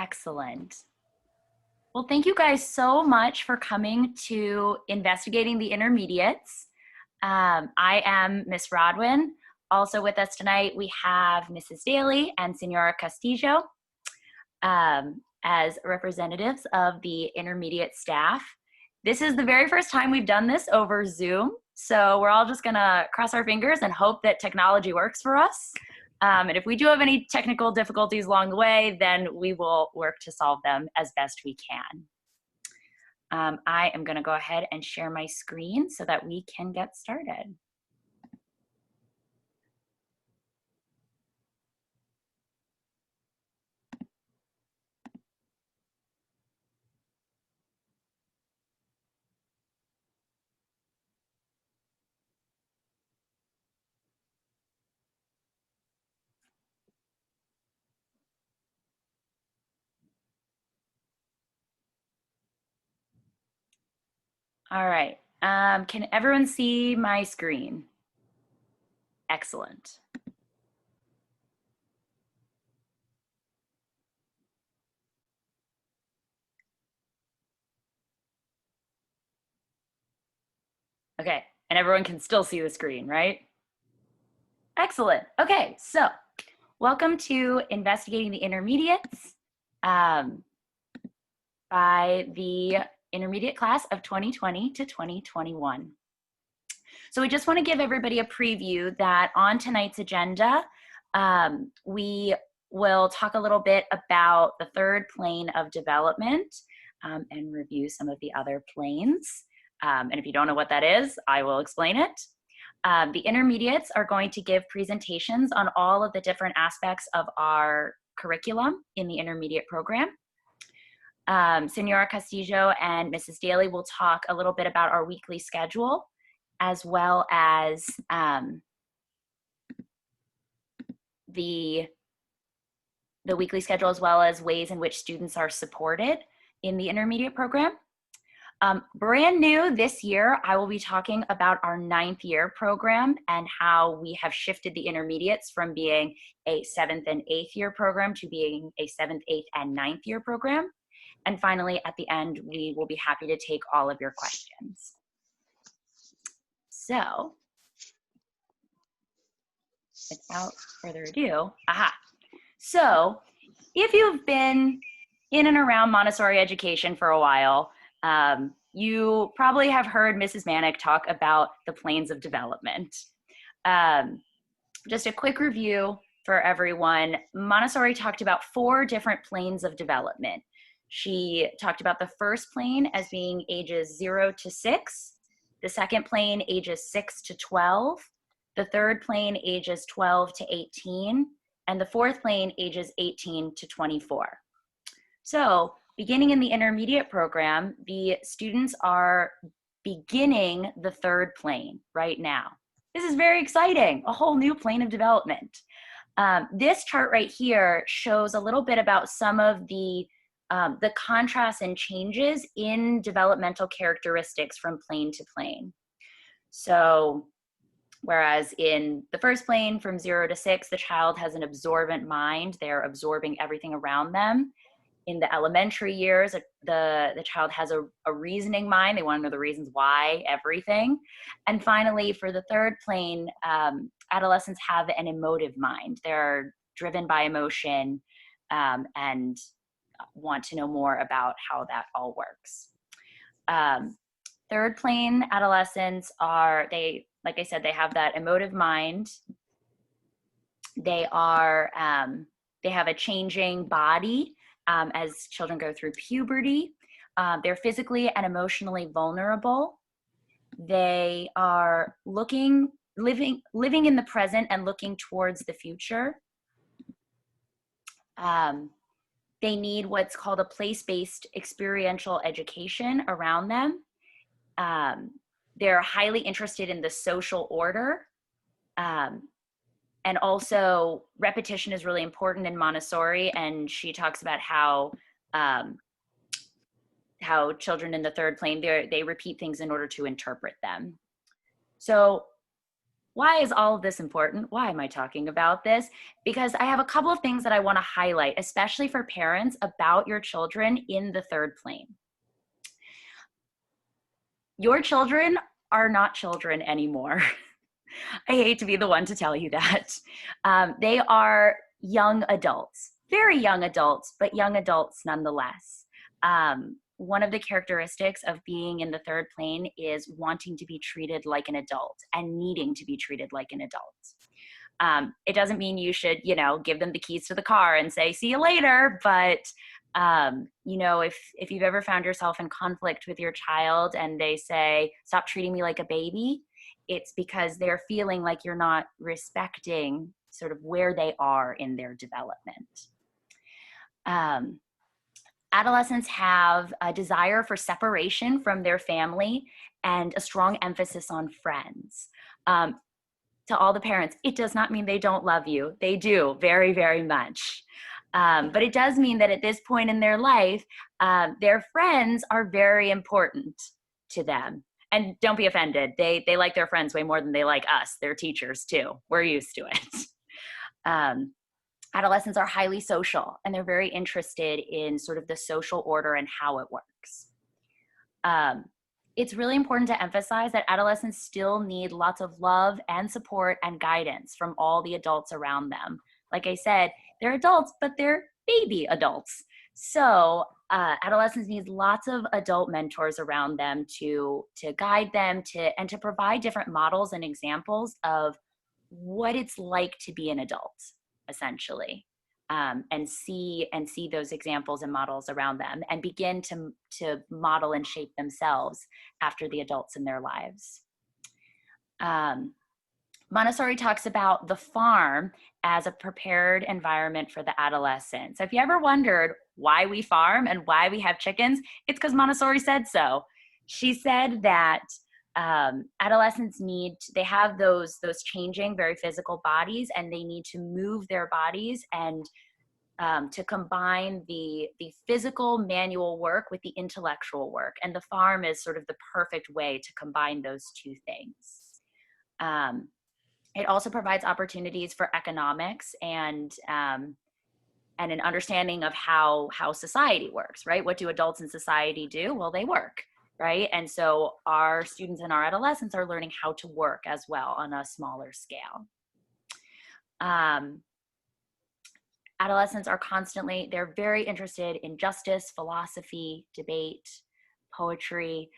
Excellent. Well, thank you guys so much for coming to Investigating the Intermediates. I am Miss Rodwin. Also with us tonight, we have Mrs. Daly and Senora Castillo as representatives of the intermediate staff. This is the very first time we've done this over Zoom, so we're all just gonna cross our fingers and hope that technology works for us. And if we do have any technical difficulties along the way, then we will work to solve them as best we can. I am gonna go ahead and share my screen so that we can get started. All right, can everyone see my screen? Excellent. Okay, and everyone can still see the screen, right? Excellent. Okay, so welcome to Investigating the Intermediates by the intermediate class of 2020 to 2021. So we just want to give everybody a preview that on tonight's agenda, we will talk a little bit about the third plane of development and review some of the other planes. And if you don't know what that is, I will explain it. The intermediates are going to give presentations on all of the different aspects of our curriculum in the intermediate program. Senora Castillo and Mrs. Daly will talk a little bit about our weekly schedule, as well as the weekly schedule, as well as ways in which students are supported in the intermediate program. Brand new this year, I will be talking about our 9th year program and how we have shifted the intermediates from being a 7th and 8th year program to being a 7th, 8th, and 9th year program. And finally, at the end, we will be happy to take all of your questions. So, without further ado, So, if you've been in and around Montessori education for a while, you probably have heard Mrs. Manick talk about the planes of development. Just a quick review for everyone. Montessori talked about 4 different planes of development. She talked about the first plane as being ages 0 to 6, the second plane ages 6 to 12, the third plane ages 12 to 18, and the fourth plane ages 18 to 24. So, beginning in the intermediate program, the students are beginning the third plane right now. This is very exciting, a whole new plane of development. This chart right here shows a little bit about some of the contrasts and changes in developmental characteristics from plane to plane. So, whereas in the first plane from 0 to 6, the child has an absorbent mind, they're absorbing everything around them. In the elementary years, the child has a reasoning mind. They want to know the reasons why, everything. And finally, for the third plane, adolescents have an emotive mind. They're driven by emotion and want to know more about how that all works. Third plane adolescents like I said, they have that emotive mind. They have a changing body. As children go through puberty. They're physically and emotionally vulnerable. They are living in the present and looking towards the future. They need what's called a place-based experiential education around them. They're highly interested in the social order. And also, repetition is really important in Montessori, and she talks about how children in the third plane, they repeat things in order to interpret them. So Why is all of this important? Why am I talking about this? Because I have a couple of things that I want to highlight, especially for parents, about your children in the third plane. Your children are not children anymore. I hate to be the one to tell you that. They are young adults, very young adults, but young adults nonetheless. One of the characteristics of being in the third plane is wanting to be treated like an adult and needing to be treated like an adult. It doesn't mean you should, give them the keys to the car and say, see you later. But, if you've ever found yourself in conflict with your child and they say, stop treating me like a baby, it's because they're feeling like you're not respecting sort of where they are in their development. Adolescents have a desire for separation from their family and a strong emphasis on friends. To all the parents, it does not mean they don't love you. They do very, very much. But it does mean that at this point in their life, their friends are very important to them. And don't be offended. They like their friends way more than they like us, their teachers too. We're used to it. Adolescents are highly social, and they're very interested in sort of the social order and how it works. It's really important to emphasize that adolescents still need lots of love and support and guidance from all the adults around them. Like I said, they're adults, but they're baby adults. So adolescents need lots of adult mentors around them to guide them and to provide different models and examples of what it's like to be an adult, essentially. And see those examples and models around them and begin to model and shape themselves after the adults in their lives. Montessori talks about the farm as a prepared environment for the adolescent. So if you ever wondered why we farm and why we have chickens, it's because Montessori said so. She said that adolescents they have those changing, very physical bodies, and they need to move their bodies and to combine the physical manual work with the intellectual work. And the farm is sort of the perfect way to combine those two things. It also provides opportunities for economics and an understanding of how society works, right? What do adults in society do? Well, they work, right? And so our students and our adolescents are learning how to work as well on a smaller scale. Adolescents are they're very interested in justice, philosophy, debate, poetry.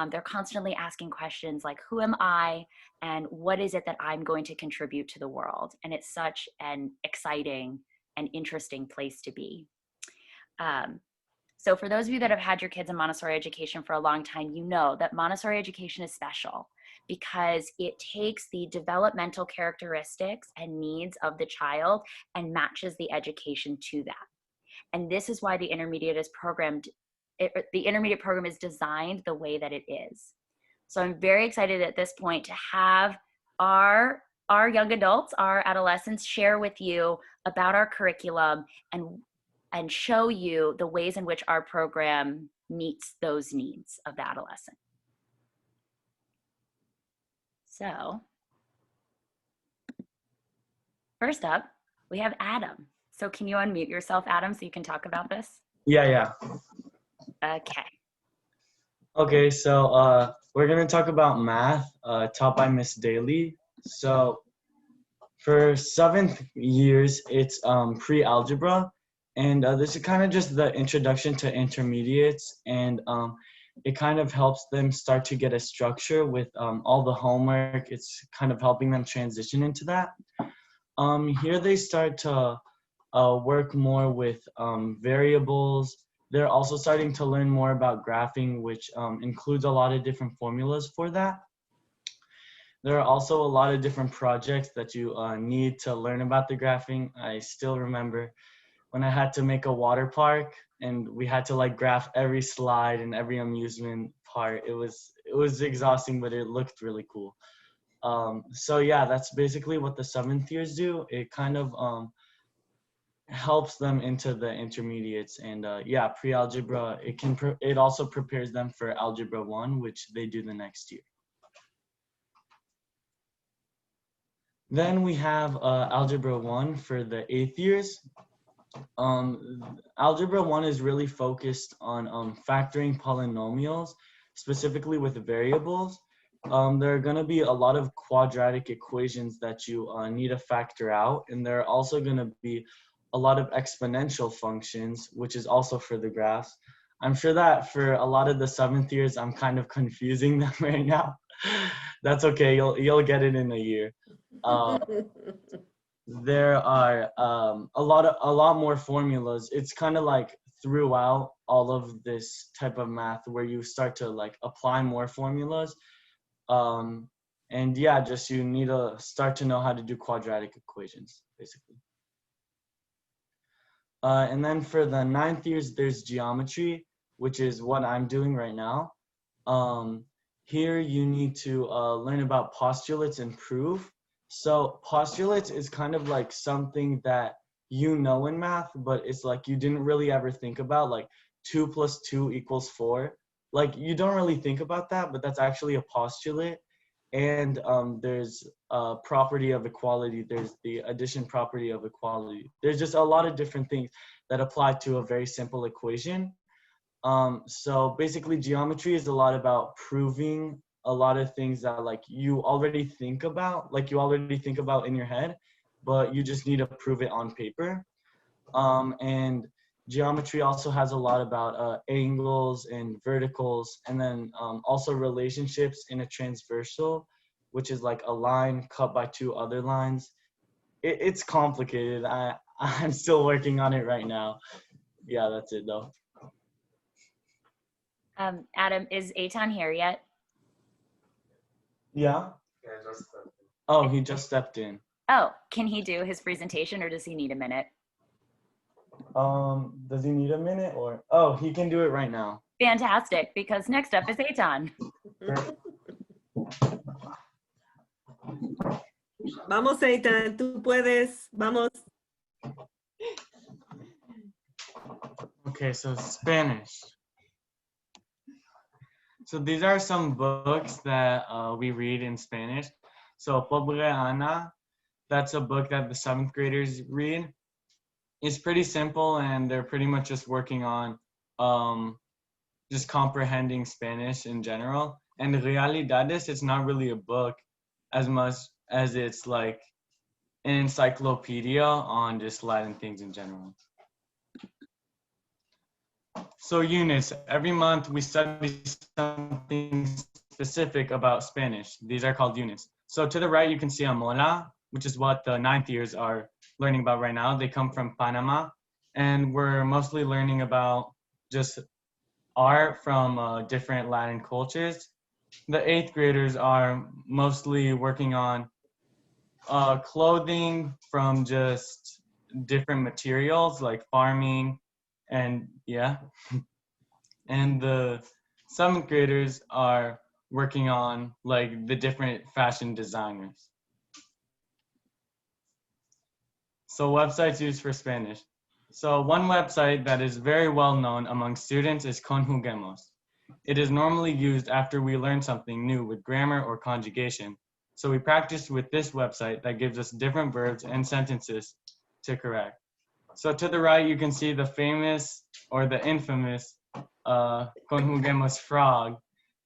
They're constantly asking questions like, who am I and what is it that I'm going to contribute to the world? And it's such an exciting and interesting place to be. So for those of you that have had your kids in Montessori education for a long time, you know that Montessori education is special because it takes the developmental characteristics and needs of the child and matches the education to that. And this is why the intermediate program is designed the way that it is. So I'm very excited at this point to have our young adults, our adolescents, share with you about our curriculum and show you the ways in which our program meets those needs of the adolescent. So first up, we have Adam. So can you unmute yourself, Adam, so you can talk about this? Yeah. Okay. Okay, so we're going to talk about math taught by Miss Daly. So for 7th years, it's pre-algebra. And this is kind of just the introduction to intermediates. And it kind of helps them start to get a structure with all the homework. It's kind of helping them transition into that. Here they start to work more with variables. They're also starting to learn more about graphing, which includes a lot of different formulas for that. There are also a lot of different projects that you need to learn about the graphing. I still remember when I had to make a water park and we had to like graph every slide and every amusement part. It was exhausting, but it looked really cool. So yeah, that's basically what the 7th years do. It kind of helps them into the intermediates, and yeah, pre-algebra, it also prepares them for algebra 1, which they do the next year. Then we have Algebra 1 for the 8th years. Algebra 1 is really focused on factoring polynomials, specifically with variables. There are going to be a lot of quadratic equations that you need to factor out, and there are also going to be a lot of exponential functions, which is also for the graphs. I'm sure that for a lot of the 7th years, I'm kind of confusing them right now. That's okay. You'll get it in a year. Uh, there are a lot more formulas. It's kind of like throughout all of this type of math where you start to like apply more formulas. Um, and yeah, just you need to start to know how to do quadratic equations, basically. And then for the 9th years, there's geometry, which is what I'm doing right now. Um, Here you need to learn about postulates and proof. So postulates is kind of like something that you know in math, but it's like you didn't really ever think about, like 2 plus 2 equals 4. Like you don't really think about that, but that's actually a postulate. And there's a property of equality. There's the addition property of equality. There's just a lot of different things that apply to a very simple equation. So basically geometry is a lot about proving a lot of things that like you already think about, in your head, but you just need to prove it on paper. And geometry also has a lot about angles and verticals, and then also relationships in a transversal, which is like a line cut by two other lines. It's complicated. I'm still working on it right now. Yeah, that's it though. Adam, is Eitan here yet? Yeah. Oh, he just stepped in. Oh, can he do his presentation or does he need a minute? Does he need a minute or? Oh, he can do it right now. Fantastic, because next up is Eitan. Vamos, Eitan, tú puedes. Vamos. Okay, so Spanish. So these are some books that we read in Spanish. So Pobre Ana, that's a book that the 7th graders read. It's pretty simple, and they're pretty much just working on just comprehending Spanish in general. And Realidades, it's not really a book as much as it's like an encyclopedia on just Latin things in general. So units, every month we study something specific about Spanish. These are called units. So to the right, you can see Amola, which is what the 9th years are learning about right now. They come from Panama, and we're mostly learning about just art from different Latin cultures. The 8th graders are mostly working on clothing from just different materials like farming, and yeah. And the 7th graders are working on like the different fashion designers. So websites used for Spanish. So one website that is very well known among students is Conjuguemos. It is normally used after we learn something new with grammar or conjugation. So we practice with this website that gives us different verbs and sentences to correct. So to the right, you can see the famous or the infamous Conjuguemos frog,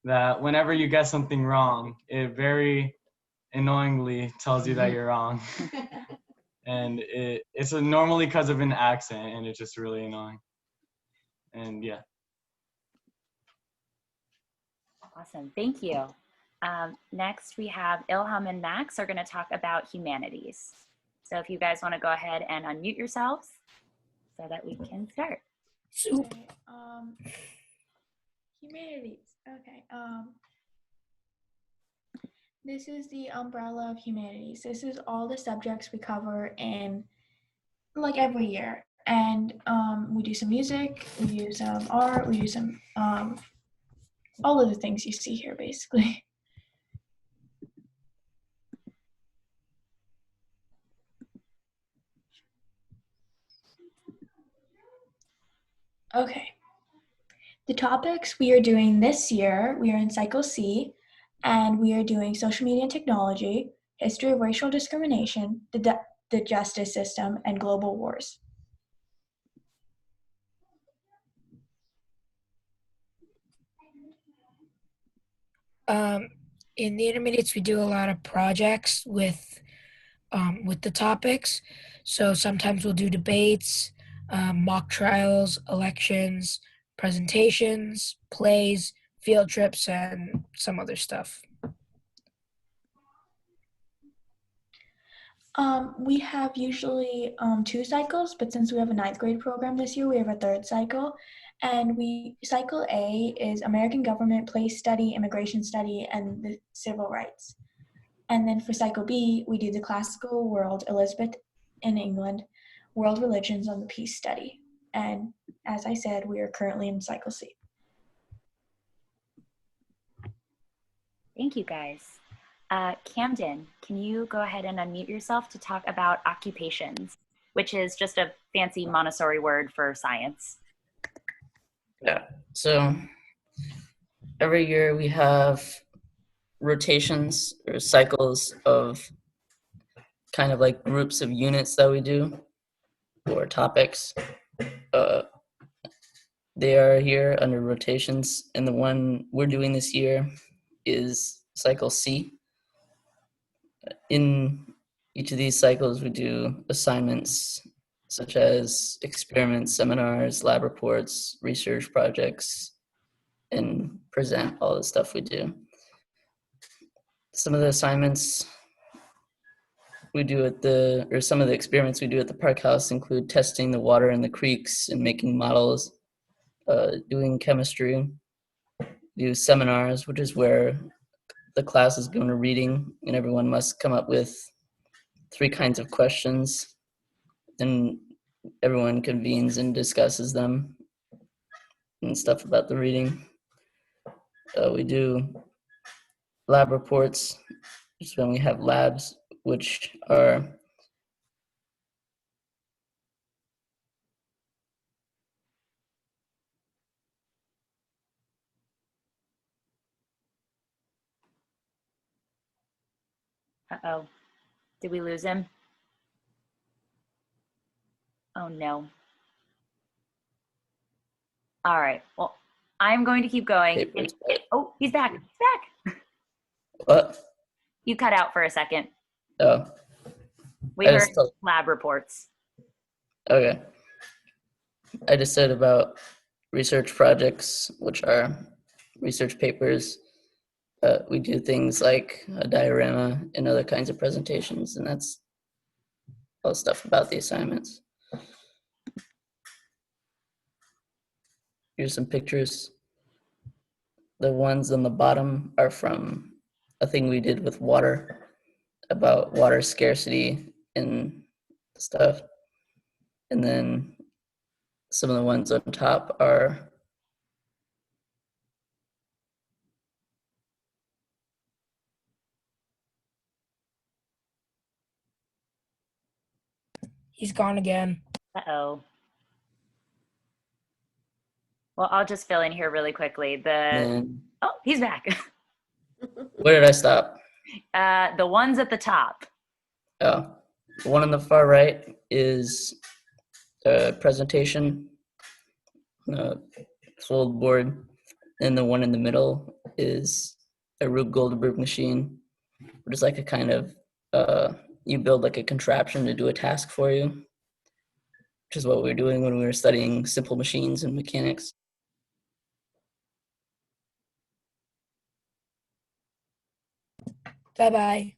that whenever you get something wrong, it very annoyingly tells you that you're wrong. And it's normally because of an accent, and it's just really annoying. And yeah. Awesome, thank you. Next, we have Ilham and Max are going to talk about humanities. So if you guys want to go ahead and unmute yourselves so that we can start. Okay, humanities. Okay. This is the umbrella of humanities. This is all the subjects we cover in like every year. And we do some music, we do some art, we do some all of the things you see here basically. Okay. The topics we are doing this year, we are in Cycle C, and we are doing social media and technology, history of racial discrimination, the justice system, and global wars. In the intermediates, we do a lot of projects with the topics. So sometimes we'll do debates, mock trials, elections, presentations, plays, field trips, and some other stuff. We have usually 2 cycles, but since we have a 9th grade program this year, we have a 3rd cycle. And cycle A is American government, place study, immigration study, and the civil rights. And then for cycle B, we do the classical world, Elizabeth in England, world religions on the peace study. And as I said, we are currently in cycle C. Thank you, guys. Camden, can you go ahead and unmute yourself to talk about occupations, which is just a fancy Montessori word for science? Yeah, so every year we have rotations or cycles of kind of like groups of units that we do or topics. They are here under rotations, and the one we're doing this year is cycle C. In each of these cycles, we do assignments such as experiments, seminars, lab reports, research projects, and present all the stuff we do. Some of the assignments we do some of the experiments we do at the park house include testing the water in the creeks and making models, doing chemistry, do seminars, which is where the class is going to reading and everyone must come up with 3 kinds of questions, and everyone convenes and discusses them and stuff about the reading. We do lab reports, just when we have labs, which are Uh-oh, did we lose him? Oh no. All right, well, I'm going to keep going. papers. Oh, he's back, he's back. What? You cut out for a second. Oh, We I heard just told- lab reports. okay. I just said about research projects, which are research papers. We do things like a diorama and other kinds of presentations, and that's all stuff about the assignments. Here's some pictures. The ones on the bottom are from a thing we did with water, about water scarcity and stuff. And then some of the ones on top are He's gone again. Uh-oh. Well, I'll just fill in here really quickly. and Oh, he's back. where did I stop? The ones at the top. Oh, the one on the far right is a presentation, fold board, and the one in the middle is a Rube Goldberg machine, which is like a kind of you build like a contraption to do a task for you, which is what we were doing when we were studying simple machines and mechanics. Bye-bye.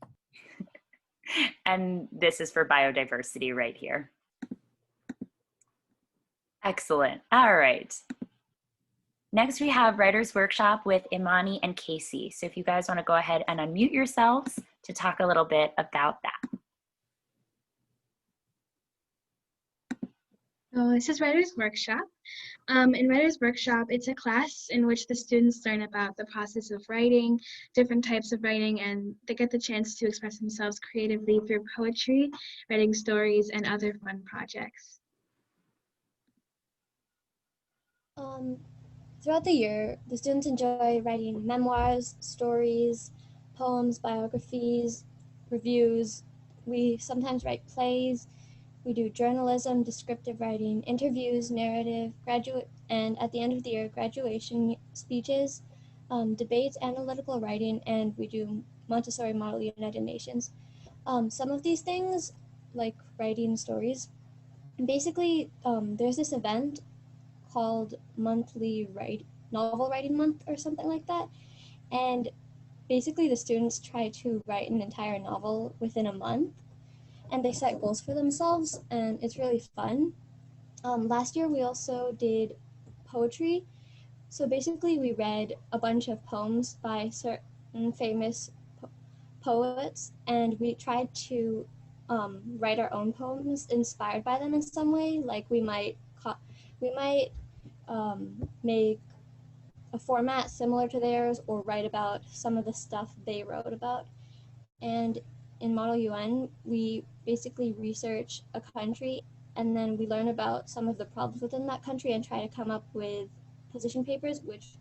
And this is for biodiversity right here. Excellent. All right. Next, we have Writer's Workshop with Imani and Casey. So if you guys want to go ahead and unmute yourselves to talk a little bit about that. So this is Writer's Workshop. In Writer's Workshop, it's a class in which the students learn about the process of writing, different types of writing, and they get the chance to express themselves creatively through poetry, writing stories, and other fun projects. Throughout the year, the students enjoy writing memoirs, stories, poems, biographies, reviews. We sometimes write plays. We do journalism, descriptive writing, interviews, narrative, and at the end of the year, graduation speeches, debates, analytical writing, and we do Montessori Model United Nations. Some of these things, like writing stories, basically, there's this event called Novel Writing Month or something like that, and basically the students try to write an entire novel within a month, and they set goals for themselves, and it's really fun. Last year we also did poetry. So basically we read a bunch of poems by certain famous poets, and we tried to write our own poems inspired by them in some way. Like we might make a format similar to theirs or write about some of the stuff they wrote about. And in Model UN, we basically research a country, and then we learn about some of the problems within that country and try to come up with position papers, which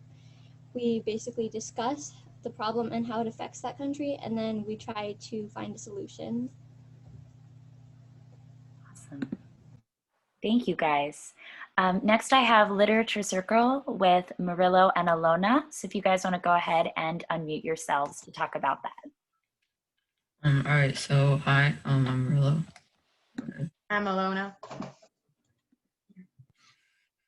we basically discuss the problem and how it affects that country, and then we try to find a solution. Awesome. Thank you, guys. Next, I have Literature Circle with Murillo and Alona. So if you guys want to go ahead and unmute yourselves to talk about that. All right, so hi, I'm Murillo. I'm Alona.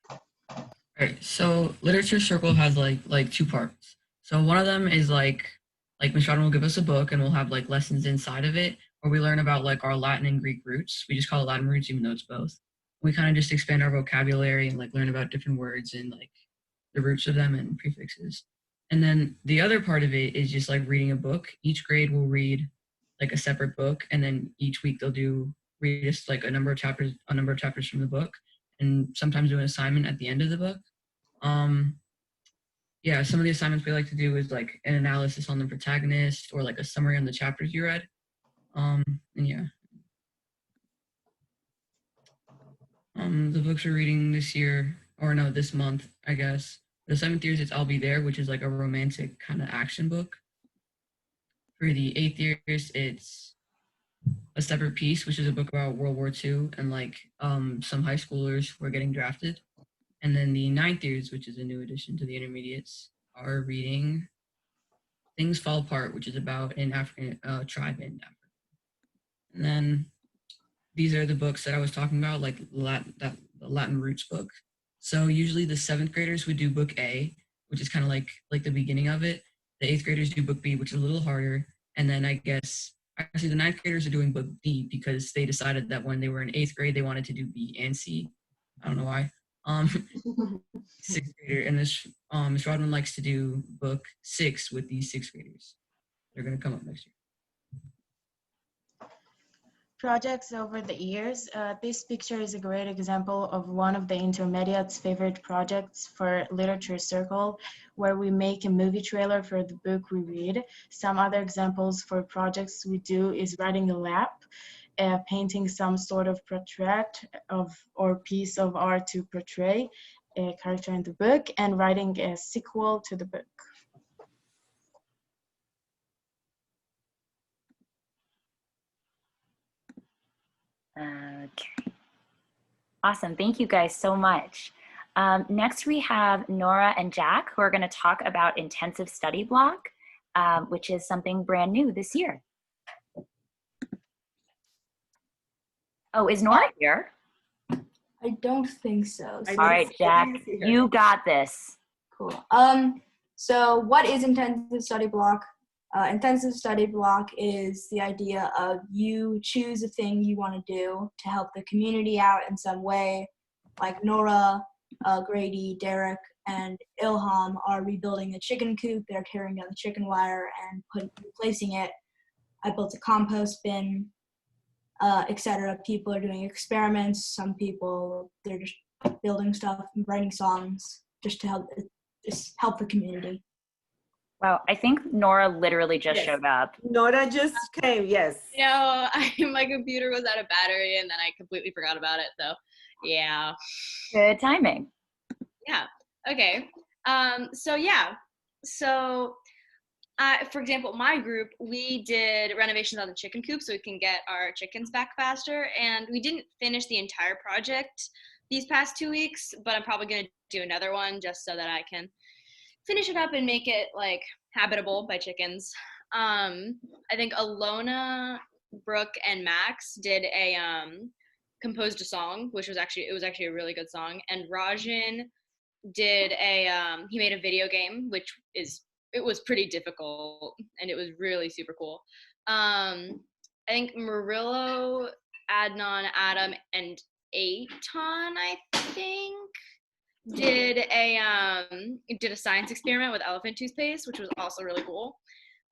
All right, so Literature Circle has like two parts. So one of them is like Ms. Rodden will give us a book and we'll have like lessons inside of it, where we learn about like our Latin and Greek roots. We just call it Latin roots, even though it's both. We kind of just expand our vocabulary and like learn about different words and like the roots of them and prefixes. And then the other part of it is just like reading a book. Each grade will read like a separate book, and then each week they'll read just like a number of chapters from the book, and sometimes do an assignment at the end of the book. Yeah, some of the assignments we like to do is like an analysis on the protagonist or like a summary on the chapters you read. And yeah. The books we're reading this month, I guess. For the 7th years, it's I'll Be There, which is like a romantic kind of action book. For the 8th years, it's A Separate Piece, which is a book about World War II and like some high schoolers who are getting drafted. And then the 9th years, which is a new addition to the intermediates, are reading Things Fall Apart, which is about an African tribe in Africa. And then these are the books that I was talking about, like the Latin roots book. So usually the 7th graders would do book A, which is kind of like the beginning of it. The 8th graders do book B, which is a little harder. And then I guess actually the 9th graders are doing book D because they decided that when they were in 8th grade, they wanted to do B and C. I don't know why. 6th grader, and Ms. Rodman likes to do book 6 with these 6th graders. They're going to come up next year. Projects over the years. This picture is a great example of one of the intermediates' favorite projects for Literature Circle, where we make a movie trailer for the book we read. Some other examples for projects we do is writing a lab, painting some sort of portrait or piece of art to portray a character in the book, and writing a sequel to the book. Okay. Awesome. Thank you guys so much. Next, we have Nora and Jack, who are going to talk about intensive study block, which is something brand new this year. Oh, is Nora here? I don't think so. All right, Jack, you got this. Cool. So what is intensive study block? Intensive study block is the idea of you choose a thing you want to do to help the community out in some way. Like Nora, Grady, Derek, and Ilham are rebuilding a chicken coop. They're tearing down the chicken wire and replacing it. I built a compost bin, etc. People are doing experiments. Some people, they're just building stuff, writing songs, just to help the community. Wow, I think Nora literally just showed up. Nora just came, yes. No, my computer was out of battery and then I completely forgot about it. So, yeah. Good timing. Yeah. Okay. So For example, my group, we did renovations on the chicken coop so we can get our chickens back faster. And we didn't finish the entire project these past 2 weeks, but I'm probably going to do another one just so that I can finish it up and make it like habitable by chickens. I think Alona, Brooke, and Max did composed a song, which was actually a really good song. And Rajan did he made a video game, it was pretty difficult and it was really super cool. I think Murillo, Adnan, Adam, and Aton, I think, did a science experiment with elephant toothpaste, which was also really cool.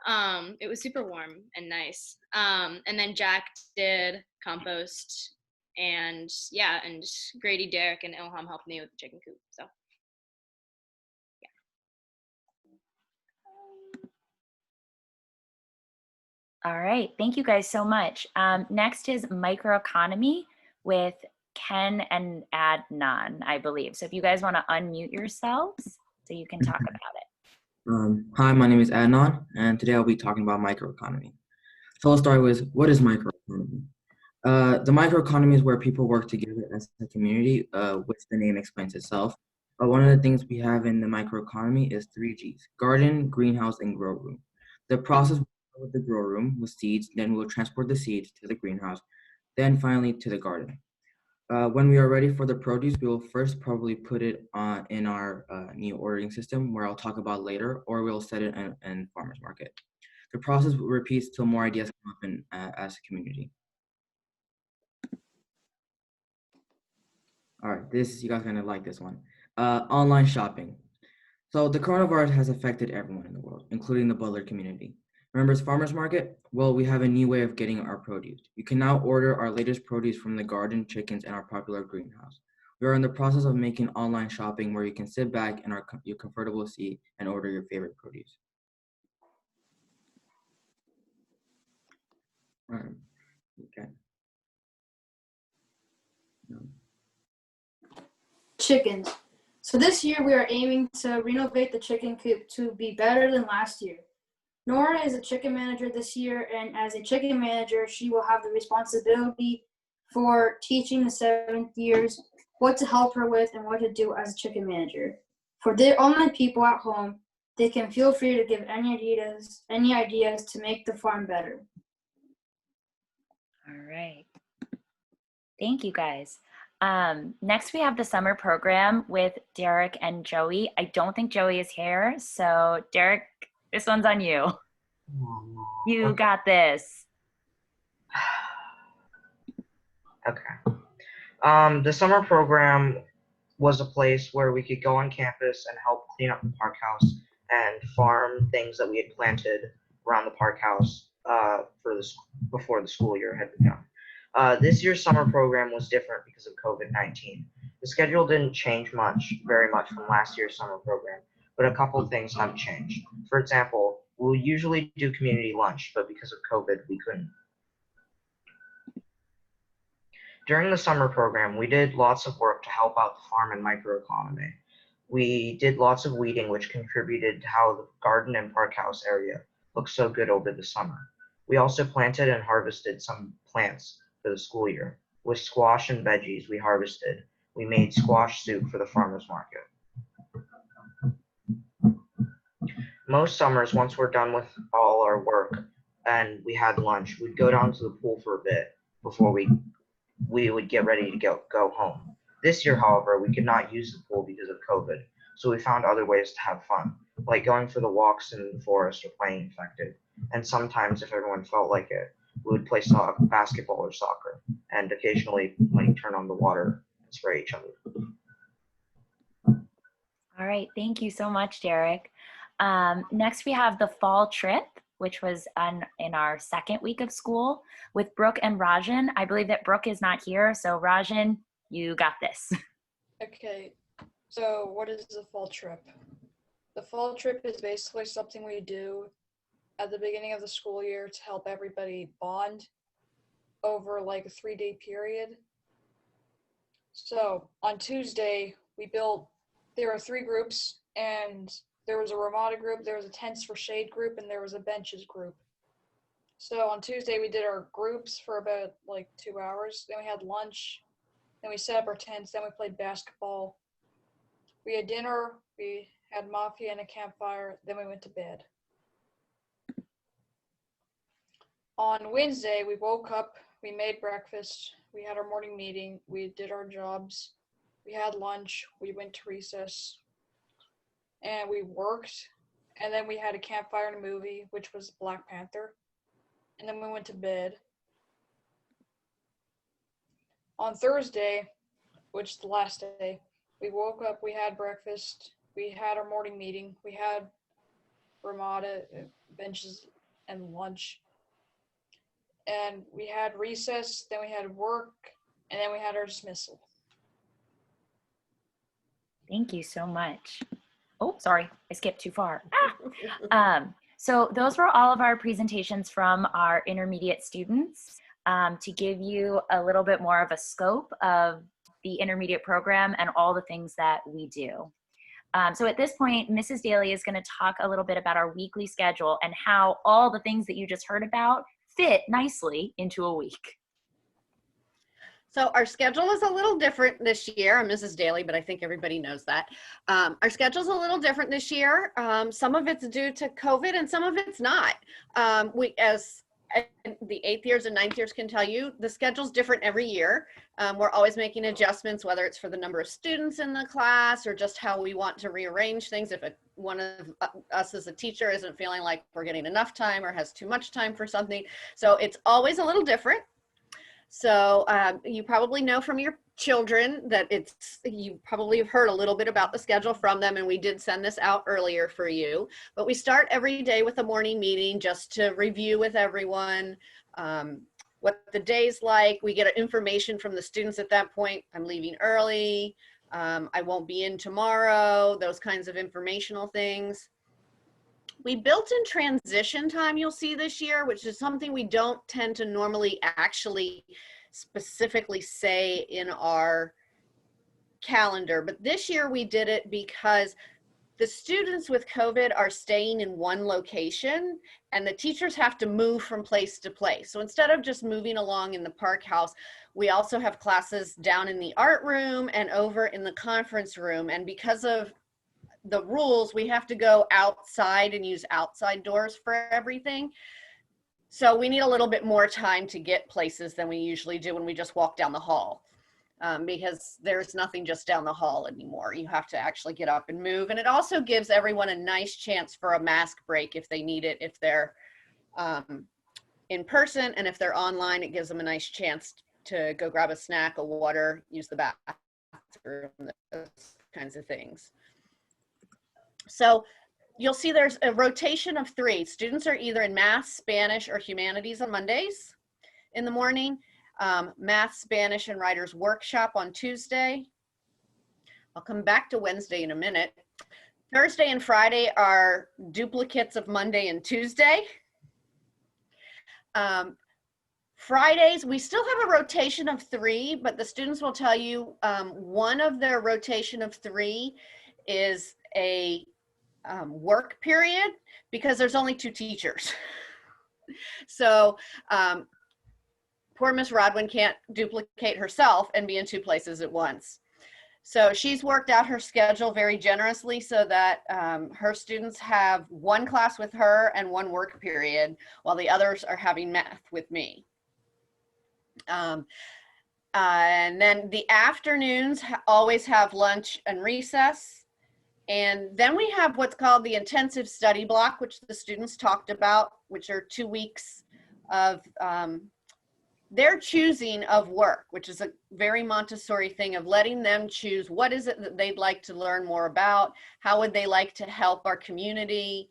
It was super warm and nice. And then Jack did compost, and Grady, Derek, and Ilham helped me with the chicken coop. So All right, thank you guys so much. Next is microeconomy with Ken and Adnan, I believe. So if you guys want to unmute yourselves so you can talk about it. Hi, my name is Adnan, and today I'll be talking about microeconomy. So I'll start with, what is microeconomy? The microeconomy is where people work together as a community, which the name explains itself. One of the things we have in the microeconomy is 3 Gs: garden, greenhouse, and grow room. The process with the grow room with seeds, then we'll transport the seeds to the greenhouse, then finally to the garden. When we are ready for the produce, we will first probably put it in our new ordering system, where I'll talk about later, or we'll set it in farmer's market. The process repeats till more ideas come up in, as a community. All right, you guys are gonna like this one. Online shopping. So the coronavirus has affected everyone in the world, including the Butler community. Remember farmer's market? Well, we have a new way of getting our produce. You can now order our latest produce from the garden, chickens, and our popular greenhouse. We are in the process of making online shopping where you can sit back in your comfortable seat and order your favorite produce. All right. Okay. Chickens. So this year we are aiming to renovate the chicken coop to be better than last year. Nora is a chicken manager this year, and as a chicken manager, she will have the responsibility for teaching the 7th years what to help her with and what to do as a chicken manager. For the online people at home, they can feel free to give any ideas to make the farm better. All right. Thank you guys. Next we have the summer program with Derek and Joey. I don't think Joey is here, so Derek, this one's on you. You got this. Okay. The summer program was a place where we could go on campus and help clean up the park house and farm things that we had planted around the park house before the school year had begun. This year's summer program was different because of COVID-19. The schedule didn't change very much from last year's summer program, but a couple of things have changed. For example, we'll usually do community lunch, but because of COVID, we couldn't. During the summer program, we did lots of work to help out the farm and microeconomy. We did lots of weeding, which contributed to how the garden and park house area looked so good over the summer. We also planted and harvested some plants for the school year. With squash and veggies we harvested, we made squash soup for the farmer's market. Most summers, once we're done with all our work and we had lunch, we'd go down to the pool for a bit before we would get ready to go home. This year, however, we could not use the pool because of COVID, so we found other ways to have fun, like going for the walks in the forest or playing infected. And sometimes, if everyone felt like it, we would play basketball or soccer, and occasionally turn on the water and spray each other. All right, thank you so much, Derek. Next, we have the fall trip, which was in our 2nd week of school with Brooke and Rajan. I believe that Brooke is not here, so Rajan, you got this. Okay, so what is the fall trip? The fall trip is basically something we do at the beginning of the school year to help everybody bond over like a 3-day period. So on Tuesday, there are 3 groups, and there was a Ramada group, there was a Tents for Shade group, and there was a Benches group. So on Tuesday, we did our groups for about like 2 hours. Then we had lunch. Then we set up our tents. Then we played basketball. We had dinner. We had mafia and a campfire. Then we went to bed. On Wednesday, we woke up. We made breakfast. We had our morning meeting. We did our jobs. We had lunch. We went to recess. And we worked. And then we had a campfire and a movie, which was Black Panther. And then we went to bed. On Thursday, which is the last day, we woke up, we had breakfast, we had our morning meeting, we had Ramada, Benches, and lunch. And we had recess, then we had work, and then we had our dismissal. Thank you so much. Oh, sorry, I skipped too far. So those were all of our presentations from our intermediate students to give you a little bit more of a scope of the intermediate program and all the things that we do. So at this point, Mrs. Daly is going to talk a little bit about our weekly schedule and how all the things that you just heard about fit nicely into a week. So our schedule is a little different this year. I'm Mrs. Daly, but I think everybody knows that. Our schedule is a little different this year. Some of it's due to COVID and some of it's not. As the 8th years and 9th years can tell you, the schedule's different every year. We're always making adjustments, whether it's for the number of students in the class or just how we want to rearrange things. If one of us as a teacher isn't feeling like we're getting enough time or has too much time for something. So it's always a little different. So you probably know from your children that you probably have heard a little bit about the schedule from them, and we did send this out earlier for you. But we start every day with a morning meeting just to review with everyone what the day's like. We get information from the students at that point. I'm leaving early. I won't be in tomorrow. Those kinds of informational things. We built in transition time, you'll see this year, which is something we don't tend to normally actually specifically say in our calendar. But this year we did it because the students with COVID are staying in one location and the teachers have to move from place to place. So instead of just moving along in the park house, we also have classes down in the art room and over in the conference room. And because of the rules, we have to go outside and use outside doors for everything. So we need a little bit more time to get places than we usually do when we just walk down the hall, because there's nothing just down the hall anymore. You have to actually get up and move. And it also gives everyone a nice chance for a mask break if they need it, if they're in person, and if they're online, it gives them a nice chance to go grab a snack, a water, use the bathroom, those kinds of things. So you'll see there's a rotation of 3. Students are either in math, Spanish, or humanities on Mondays in the morning, math, Spanish, and writers workshop on Tuesday. I'll come back to Wednesday in a minute. Thursday and Friday are duplicates of Monday and Tuesday. Fridays, we still have a rotation of 3, but the students will tell you one of their rotation of 3 is a work period because there's only 2 teachers. So poor Miss Rodwin can't duplicate herself and be in 2 places at once. So she's worked out her schedule very generously so that her students have 1 class with her and 1 work period while the others are having math with me. And then the afternoons always have lunch and recess. And then we have what's called the intensive study block, which the students talked about, which are 2 weeks of their choosing of work, which is a very Montessori thing of letting them choose what is it that they'd like to learn more about, how would they like to help our community.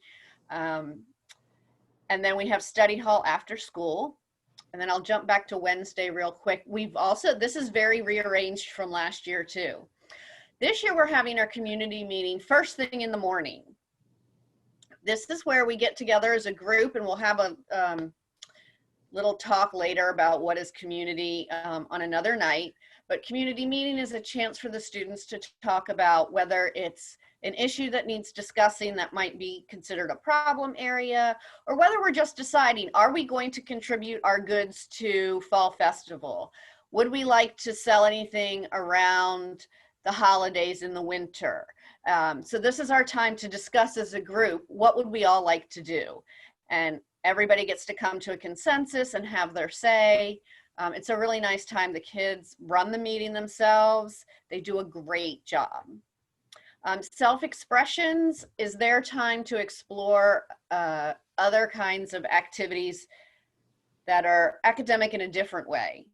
And then we have study hall after school. And then I'll jump back to Wednesday real quick. We've also, this is very rearranged from last year too. This year we're having our community meeting first thing in the morning. This is where we get together as a group and we'll have little talk later about what is community on another night. But community meeting is a chance for the students to talk about whether it's an issue that needs discussing that might be considered a problem area, or whether we're just deciding, are we going to contribute our goods to Fall Festival? Would we like to sell anything around the holidays in the winter? So this is our time to discuss as a group, what would we all like to do? And everybody gets to come to a consensus and have their say. It's a really nice time. The kids run the meeting themselves. They do a great job. Self-expressions is their time to explore other kinds of activities that are academic in a different way.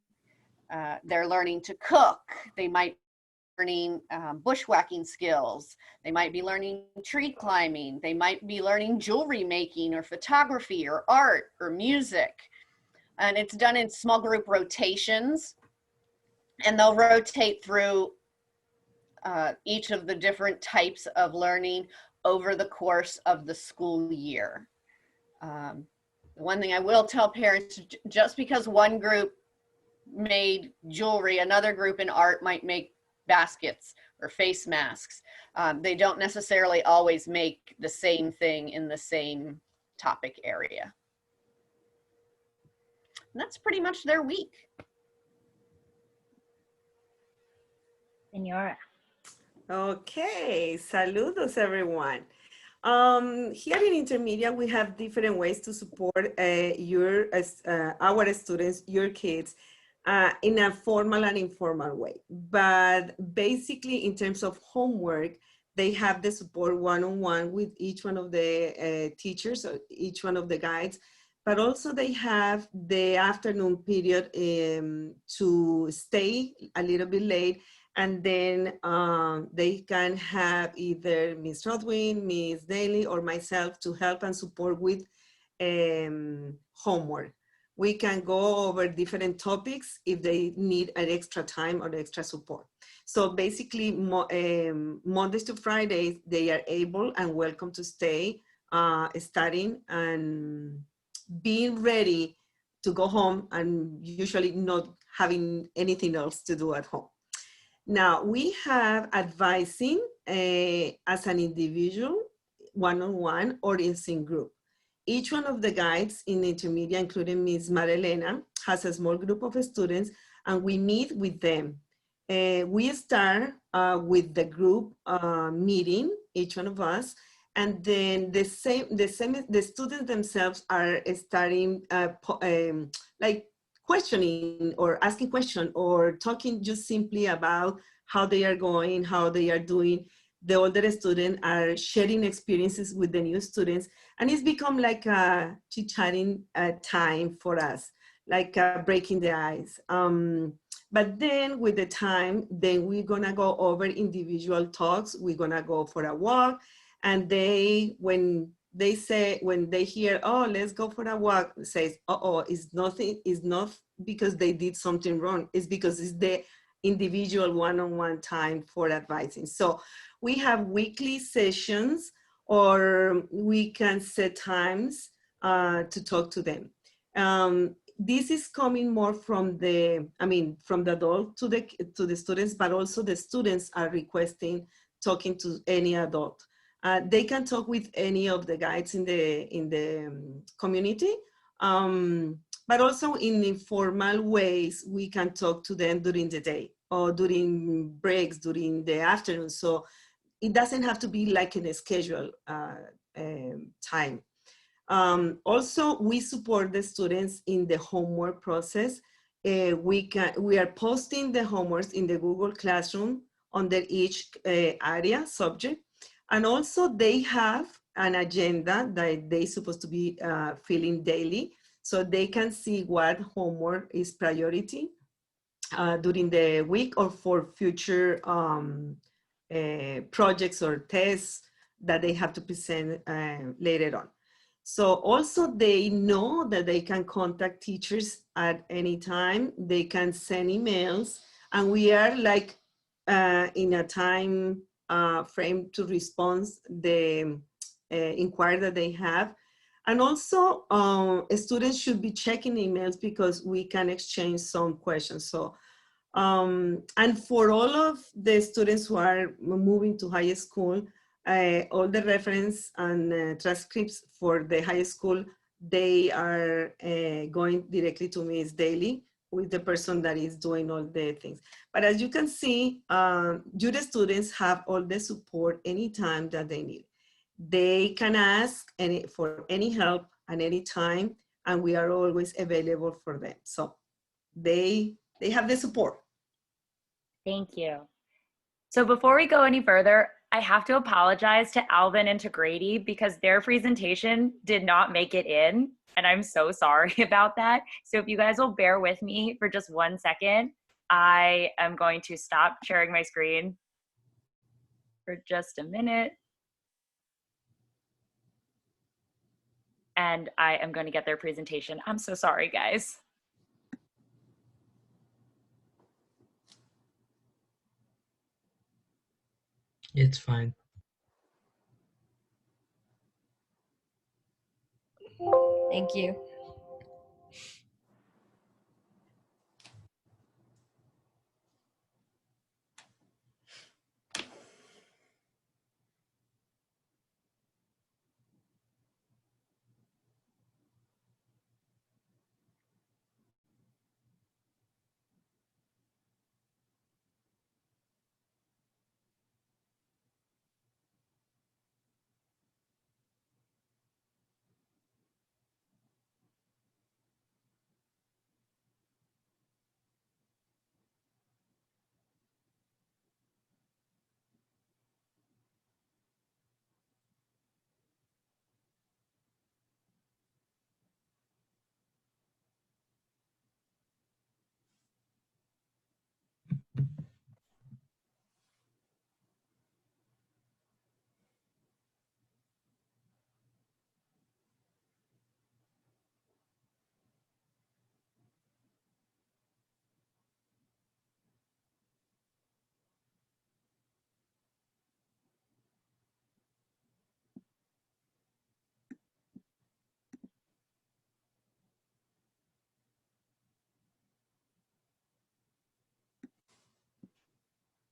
They're learning to cook. They might be learning bushwhacking skills. They might be learning tree climbing. They might be learning jewelry making or photography or art or music. And it's done in small group rotations. And they'll rotate through each of the different types of learning over the course of the school year. The one thing I will tell parents, just because one group made jewelry, another group in art might make baskets or face masks. They don't necessarily always make the same thing in the same topic area. And that's pretty much their week. Senora. Okay, saludos everyone. Here in Intermedia, we have different ways to support our students, your kids, in a formal and informal way. But basically, in terms of homework, they have the support one-on-one with each one of the teachers, or each one of the guides, but also they have the afternoon period to stay a little bit late, and then they can have either Ms. Rodwin, Ms. Daly, or myself to help and support with homework. We can go over different topics if they need an extra time or extra support. So basically, Mondays to Fridays, they are able and welcome to stay studying and being ready to go home, and usually not having anything else to do at home. Now, we have advising as an individual, one-on-one, or in group. Each one of the guides in Intermedia, including Ms. Marilena, has a small group of students, and we meet with them. We start with the group meeting, each one of us, and then the students themselves are starting like questioning or asking questions or talking just simply about how they are going, how they are doing. The older students are sharing experiences with the new students, and it's become like a chit-chatting time for us, like breaking the ice. But then with the time, then we're gonna go over individual talks. We're gonna go for a walk, and when they hear, oh, let's go for a walk, says, it's not because they did something wrong. It's because it's the individual one-on-one time for advising. So we have weekly sessions, or we can set times to talk to them. This is coming more from the adult to the students, but also the students are requesting talking to any adult. They can talk with any of the guides in the community, but also in informal ways, we can talk to them during the day or during breaks, during the afternoon. So it doesn't have to be like in a schedule time. Also, we support the students in the homework process. We are posting the homeworks in the Google Classroom under each area, subject. And also they have an agenda that they're supposed to be filling daily, so they can see what homework is priority during the week or for future projects or tests that they have to present later on. So also they know that they can contact teachers at any time. They can send emails, and we are like in a time frame to respond the inquiry that they have. And also, students should be checking emails because we can exchange some questions. So, and for all of the students who are moving to high school, all the reference and transcripts for the high school, they are going directly to Ms. Daly with the person that is doing all the things. But as you can see, your students have all the support anytime that they need. They can ask for any help at any time, and we are always available for them. So they have the support. Thank you. So before we go any further, I have to apologize to Alvin and to Grady because their presentation did not make it in, and I'm so sorry about that. So if you guys will bear with me for just 1 second, I am going to stop sharing my screen for just a minute. And I am going to get their presentation. I'm so sorry, guys. It's fine. Thank you.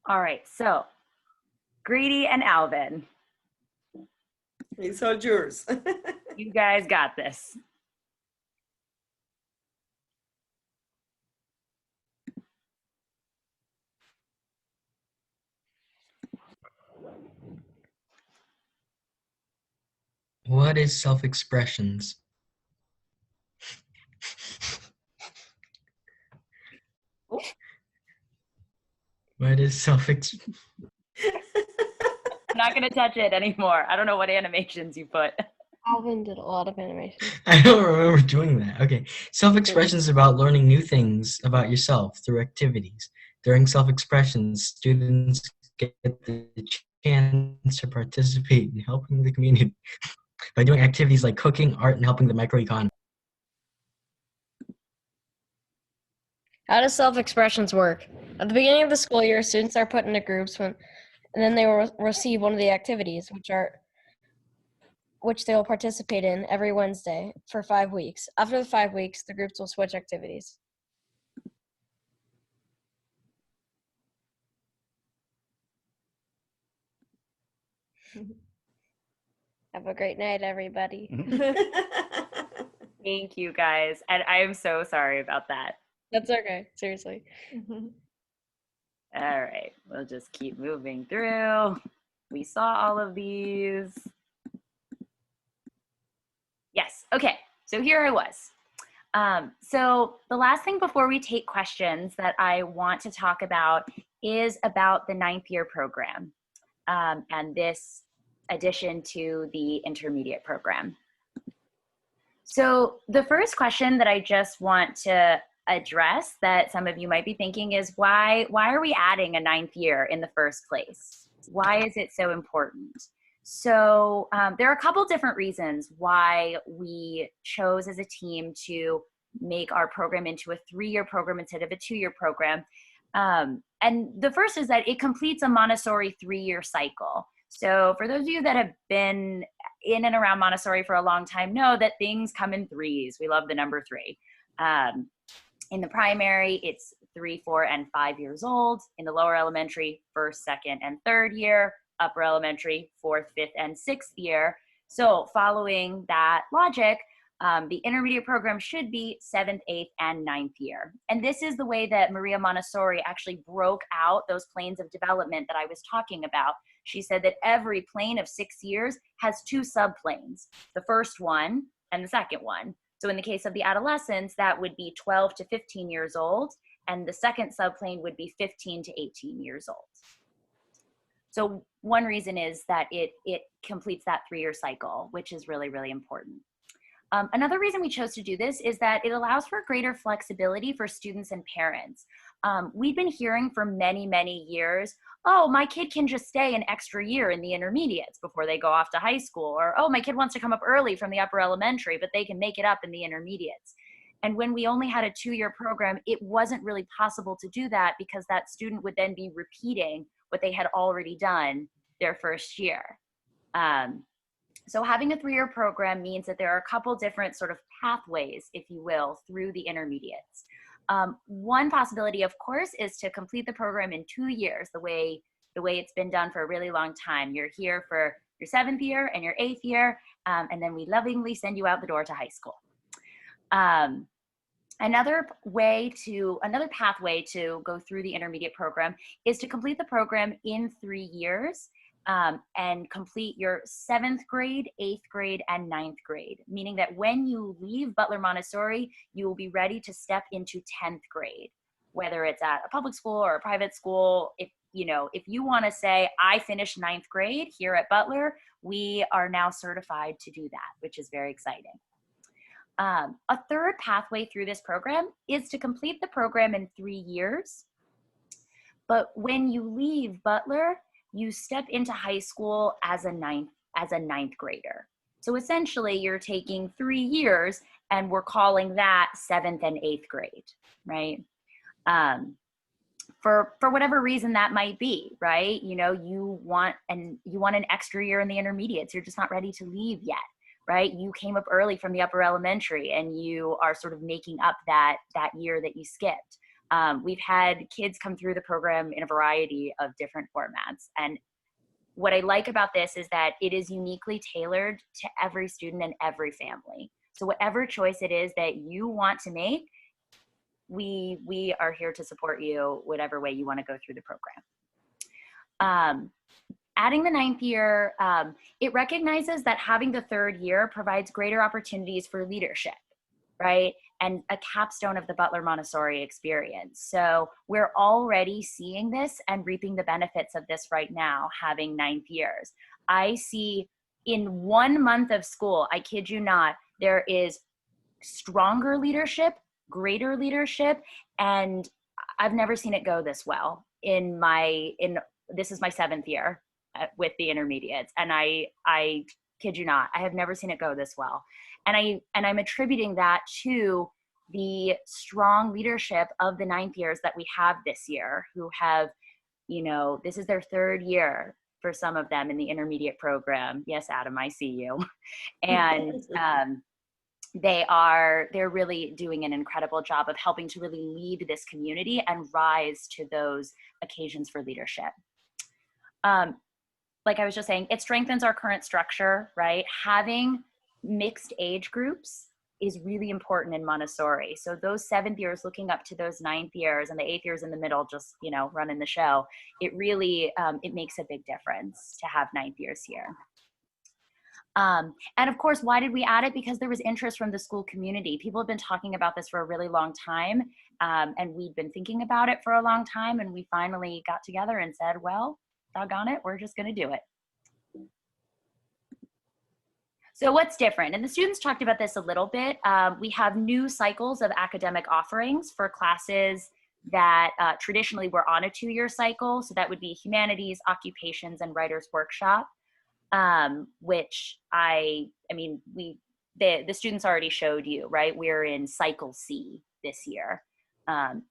All right, so Grady and Alvin. It's all yours. You guys got this. What is self-expressions? What is self-ex? I'm not gonna touch it anymore. I don't know what animations you put. Alvin did a lot of animation. I don't remember doing that. Okay. Self-expression is about learning new things about yourself through activities. During self-expressions, students get the chance to participate in helping the community by doing activities like cooking, art, and helping the microeconomy. How does self-expressions work? At the beginning of the school year, students are put into groups and then they will receive one of the activities, which they will participate in every Wednesday for 5 weeks. After the 5 weeks, the groups will switch activities. Have a great night, everybody. Thank you, guys. And I am so sorry about that. That's okay, seriously. All right, we'll just keep moving through. We saw all of these. Yes, okay, so here I was. So the last thing before we take questions that I want to talk about is about the 9th year program and this addition to the intermediate program. So the first question that I just want to address that some of you might be thinking is why are we adding a 9th year in the first place? Why is it so important? So there are a couple different reasons why we chose as a team to make our program into a 3-year program instead of a 2-year program. And the first is that it completes a Montessori 3-year cycle. So for those of you that have been in and around Montessori for a long time know that things come in threes. We love the number 3. In the primary, it's 3, 4, and 5 years old. In the lower elementary, 1st, 2nd, and 3rd year. Upper elementary, 4th, 5th, and 6th year. So following that logic, the intermediate program should be 7th, 8th, and 9th year. And this is the way that Maria Montessori actually broke out those planes of development that I was talking about. She said that every plane of 6 years has 2 subplanes, the first one and the second one. So in the case of the adolescents, that would be 12 to 15 years old, and the second subplane would be 15 to 18 years old. So one reason is that it completes that 3-year cycle, which is really, really important. Another reason we chose to do this is that it allows for greater flexibility for students and parents. We've been hearing for many, many years, oh, my kid can just stay an extra year in the intermediates before they go off to high school, or oh, my kid wants to come up early from the upper elementary, but they can make it up in the intermediates. And when we only had a 2-year program, it wasn't really possible to do that because that student would then be repeating what they had already done their first year. So having a 3-year program means that there are a couple different sort of pathways, if you will, through the intermediates. One possibility, of course, is to complete the program in 2 years, the way it's been done for a really long time. You're here for your 7th year and your 8th year, and then we lovingly send you out the door to high school. Another pathway to go through the intermediate program is to complete the program in 3 years. And complete your 7th grade, 8th grade, and 9th grade, meaning that when you leave Butler Montessori, you will be ready to step into 10th grade, whether it's at a public school or a private school. If you want to say, I finished 9th grade here at Butler, we are now certified to do that, which is very exciting. A third pathway through this program is to complete the program in 3 years. But when you leave Butler, you step into high school as a ninth grader. So essentially you're taking 3 years and we're calling that 7th and 8th grade, right? For whatever reason that might be, right? You want an extra year in the intermediates. You're just not ready to leave yet, right? You came up early from the upper elementary and you are sort of making up that year that you skipped. We've had kids come through the program in a variety of different formats. And what I like about this is that it is uniquely tailored to every student and every family. So whatever choice it is that you want to make, we are here to support you whatever way you want to go through the program. Adding the 9th year, it recognizes that having the 3rd year provides greater opportunities for leadership, right? And a capstone of the Butler Montessori experience. So we're already seeing this and reaping the benefits of this right now, having 9th years. I see in 1 month of school, I kid you not, there is stronger leadership, greater leadership, and I've never seen it go this well this is my 7th year with the intermediates. And I kid you not, I have never seen it go this well. And I'm attributing that to the strong leadership of the 9th years that we have this year, who have, this is their 3rd year for some of them in the intermediate program. Yes, Adam, I see you. And they're really doing an incredible job of helping to really lead this community and rise to those occasions for leadership. Like I was just saying, it strengthens our current structure, right? Having mixed age groups is really important in Montessori. So those 7th years looking up to those 9th years and the 8th years in the middle, just, running the show, it really, it makes a big difference to have 9th years here. And of course, why did we add it? Because there was interest from the school community. People have been talking about this for a really long time, and we'd been thinking about it for a long time, and we finally got together and said, well, doggone it, we're just going to do it. So what's different? And the students talked about this a little bit. We have new cycles of academic offerings for classes that traditionally were on a 2-year cycle. So that would be humanities, occupations, and writers workshop, which the students already showed you, right? We're in cycle C this year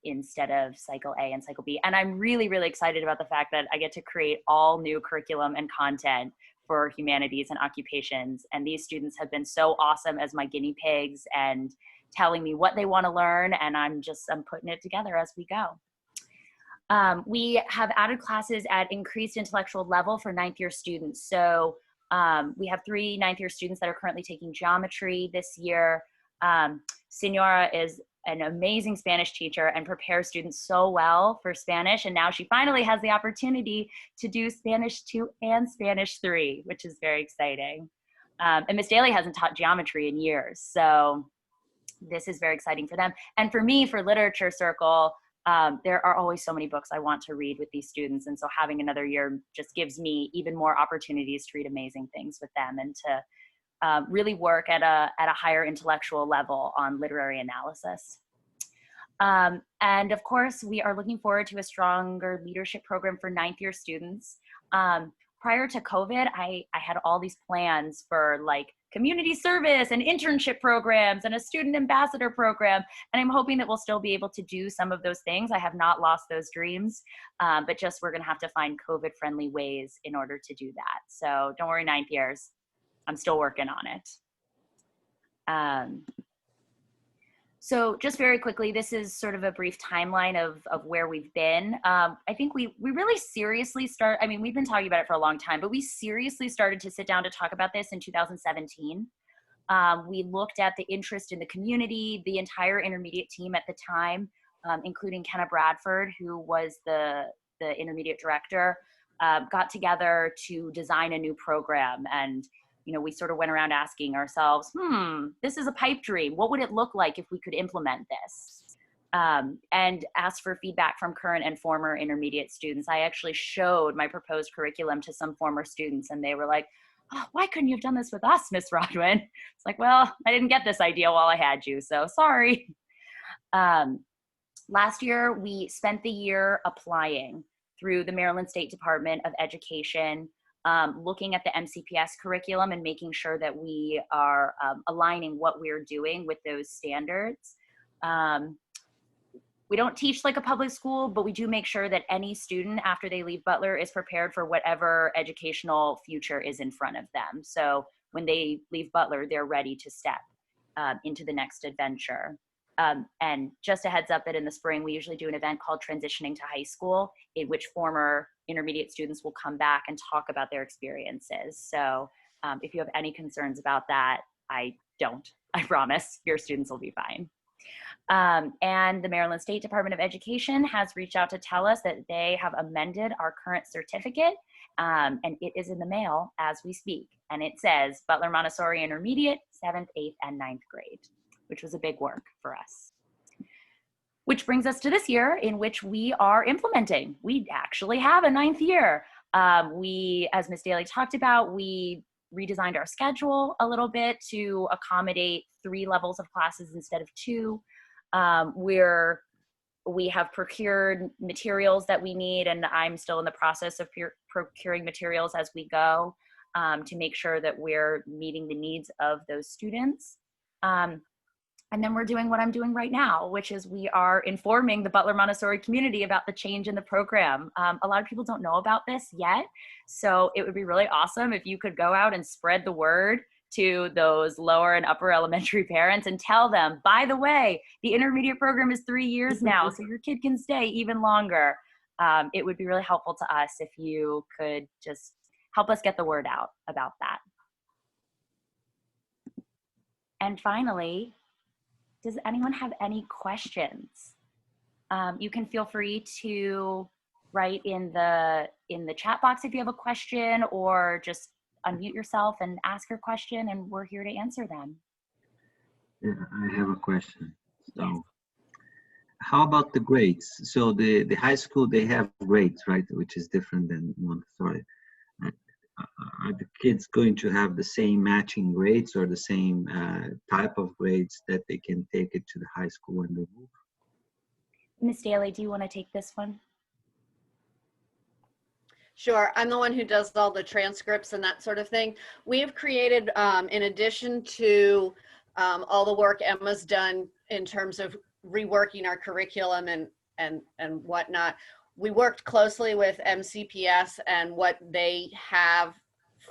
instead of cycle A and cycle B. And I'm really, really excited about the fact that I get to create all new curriculum and content for humanities and occupations. And these students have been so awesome as my guinea pigs and telling me what they want to learn, and I'm putting it together as we go. We have added classes at increased intellectual level for 9th year students. So we have 3 9th year students that are currently taking geometry this year. Senora is an amazing Spanish teacher and prepares students so well for Spanish. And now she finally has the opportunity to do Spanish 2 and Spanish 3, which is very exciting. And Miss Daly hasn't taught geometry in years. So this is very exciting for them. And for me, for Literature Circle, there are always so many books I want to read with these students. And so having another year just gives me even more opportunities to read amazing things with them and to really work at a higher intellectual level on literary analysis. And of course, we are looking forward to a stronger leadership program for 9th year students. Prior to COVID, I had all these plans for like community service and internship programs and a student ambassador program. And I'm hoping that we'll still be able to do some of those things. I have not lost those dreams, but just we're gonna have to find COVID-friendly ways in order to do that. So don't worry, 9th years, I'm still working on it. So just very quickly, this is sort of a brief timeline of where we've been. I think we really seriously we've been talking about it for a long time, but we seriously started to sit down to talk about this in 2017. We looked at the interest in the community, the entire intermediate team at the time, including Kenna Bradford, who was the intermediate director, got together to design a new program. And we sort of went around asking ourselves, this is a pipe dream. What would it look like if we could implement this? And asked for feedback from current and former intermediate students. I actually showed my proposed curriculum to some former students, and they were like, oh, why couldn't you have done this with us, Miss Rodwin? It's like, well, I didn't get this idea while I had you, so sorry. Last year, we spent the year applying through the Maryland State Department of Education, looking at the MCPS curriculum and making sure that we are aligning what we're doing with those standards. We don't teach like a public school, but we do make sure that any student after they leave Butler is prepared for whatever educational future is in front of them. So when they leave Butler, they're ready to step into the next adventure. And just a heads up that in the spring, we usually do an event called Transitioning to High School, in which former intermediate students will come back and talk about their experiences. So if you have any concerns about that, I don't. I promise your students will be fine. And the Maryland State Department of Education has reached out to tell us that they have amended our current certificate, and it is in the mail as we speak. And it says Butler Montessori Intermediate, 7th, 8th, and 9th grade, which was a big work for us. Which brings us to this year in which we are implementing. We actually have a 9th year. We, as Ms. Daly talked about, we redesigned our schedule a little bit to accommodate 3 levels of classes instead of 2. We have procured materials that we need, and I'm still in the process of procuring materials as we go to make sure that we're meeting the needs of those students. And then we're doing what I'm doing right now, which is we are informing the Butler Montessori community about the change in the program. A lot of people don't know about this yet, so it would be really awesome if you could go out and spread the word to those lower and upper elementary parents and tell them, by the way, the intermediate program is 3 years now, so your kid can stay even longer. It would be really helpful to us if you could just help us get the word out about that. And finally, does anyone have any questions? You can feel free to write in the chat box if you have a question, or just unmute yourself and ask your question, and we're here to answer them. Yeah, I have a question. So, how about the grades? So the high school, they have grades, right? Which is different than Montessori. Are the kids going to have the same matching grades or the same type of grades that they can take it to the high school when they move? Ms. Daly, do you want to take this one? Sure, I'm the one who does all the transcripts and that sort of thing. We have created, in addition to all the work Emma's done in terms of reworking our curriculum and whatnot, we worked closely with MCPS and what they have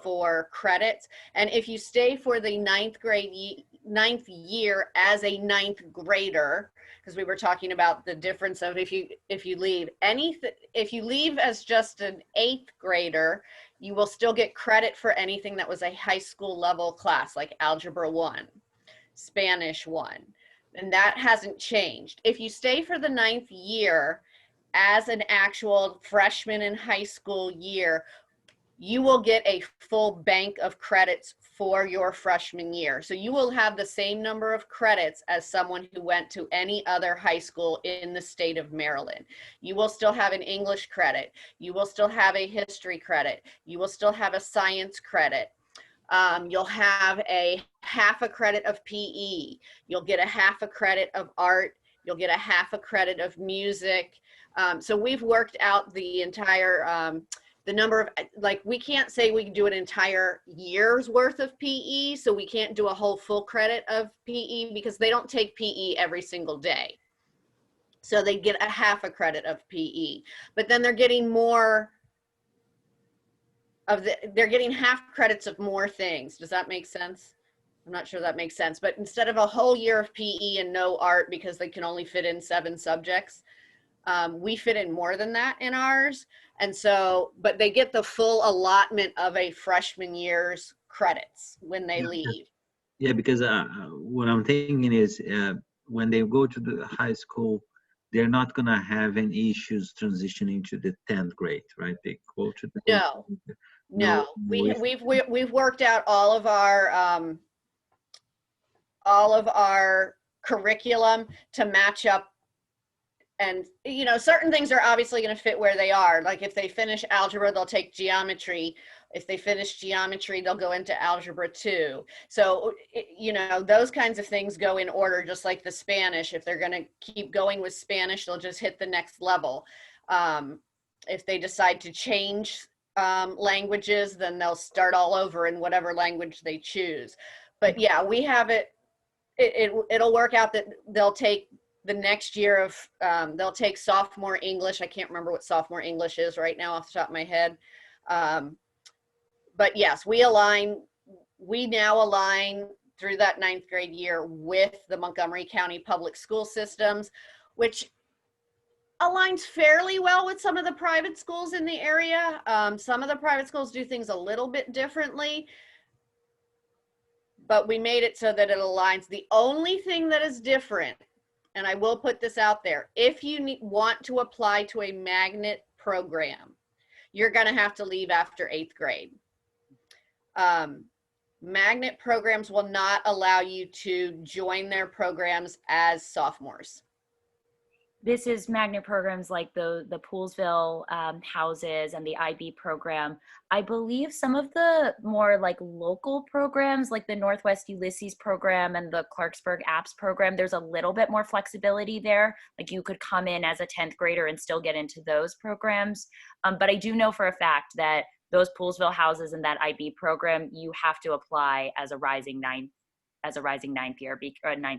for credits. And if you stay for the ninth year as a ninth grader, because we were talking about the difference of if you leave as just an eighth grader, you will still get credit for anything that was a high school level class, like Algebra 1, Spanish 1, and that hasn't changed. If you stay for the ninth year as an actual freshman in high school year, you will get a full bank of credits for your freshman year. So you will have the same number of credits as someone who went to any other high school in the state of Maryland. You will still have an English credit. You will still have a history credit. You will still have a science credit. You'll have a half a credit of PE. You'll get a half a credit of art. You'll get a half a credit of music. So we've worked out the entire the number of, like, we can't say we can do an entire year's worth of PE, so we can't do a whole full credit of PE because they don't take PE every single day. So they get a half a credit of PE, but then they're getting more of they're getting half credits of more things. Does that make sense? I'm not sure that makes sense, but instead of a whole year of PE and no art because they can only fit in 7 subjects, we fit in more than that in ours. And so, but they get the full allotment of a freshman year's credits when they leave. Yeah, because what I'm thinking is when they go to the high school, they're not gonna have any issues transitioning to the 10th grade, right? They go to the No. We've worked out all of our curriculum to match up. And, you know, certain things are obviously going to fit where they are. Like if they finish algebra, they'll take geometry. If they finish geometry, they'll go into algebra 2. So, you know, those kinds of things go in order, just like the Spanish. If they're going to keep going with Spanish, they'll just hit the next level. If they decide to change languages, then they'll start all over in whatever language they choose. But yeah, we have it'll work out that they'll take the next year of, they'll take sophomore English. I can't remember what sophomore English is right now off the top of my head. But yes, we now align through that 9th grade year with the Montgomery County public school systems, which aligns fairly well with some of the private schools in the area. Some of the private schools do things a little bit differently, but we made it so that it aligns. The only thing that is different, and I will put this out there, if you want to apply to a magnet program, you're going to have to leave after 8th grade. Magnet programs will not allow you to join their programs as sophomores. This is magnet programs like the Poolsville houses and the IB program. I believe some of the more like local programs like the Northwest Ulysses program and the Clarksburg Apps program, there's a little bit more flexibility there. Like you could come in as a 10th grader and still get into those programs. But I do know for a fact that those Poolsville houses and that IB program, you have to apply as a rising ninth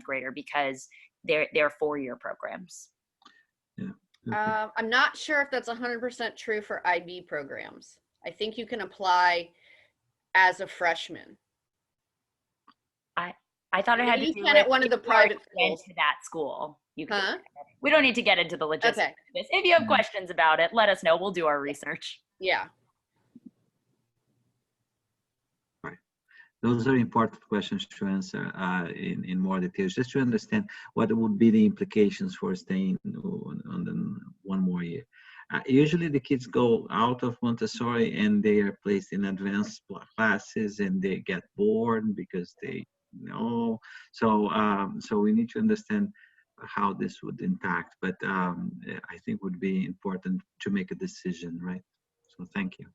grader because they're 4-year programs. Yeah. I'm not sure if that's 100% true for IB programs. I think you can apply as a freshman. I thought it had to you do can with at one of the private schools. To that school. You can. Huh? We don't need to get into the logistics of this. If you have questions about it, let us know. We'll do our research. Yeah. Those are important questions to answer in more details, just to understand what would be the implications for staying on the one more year. Usually the kids go out of Montessori and they are placed in advanced classes and they get bored because they know. So we need to understand how this would impact, but I think would be important to make a decision, right? So thank you.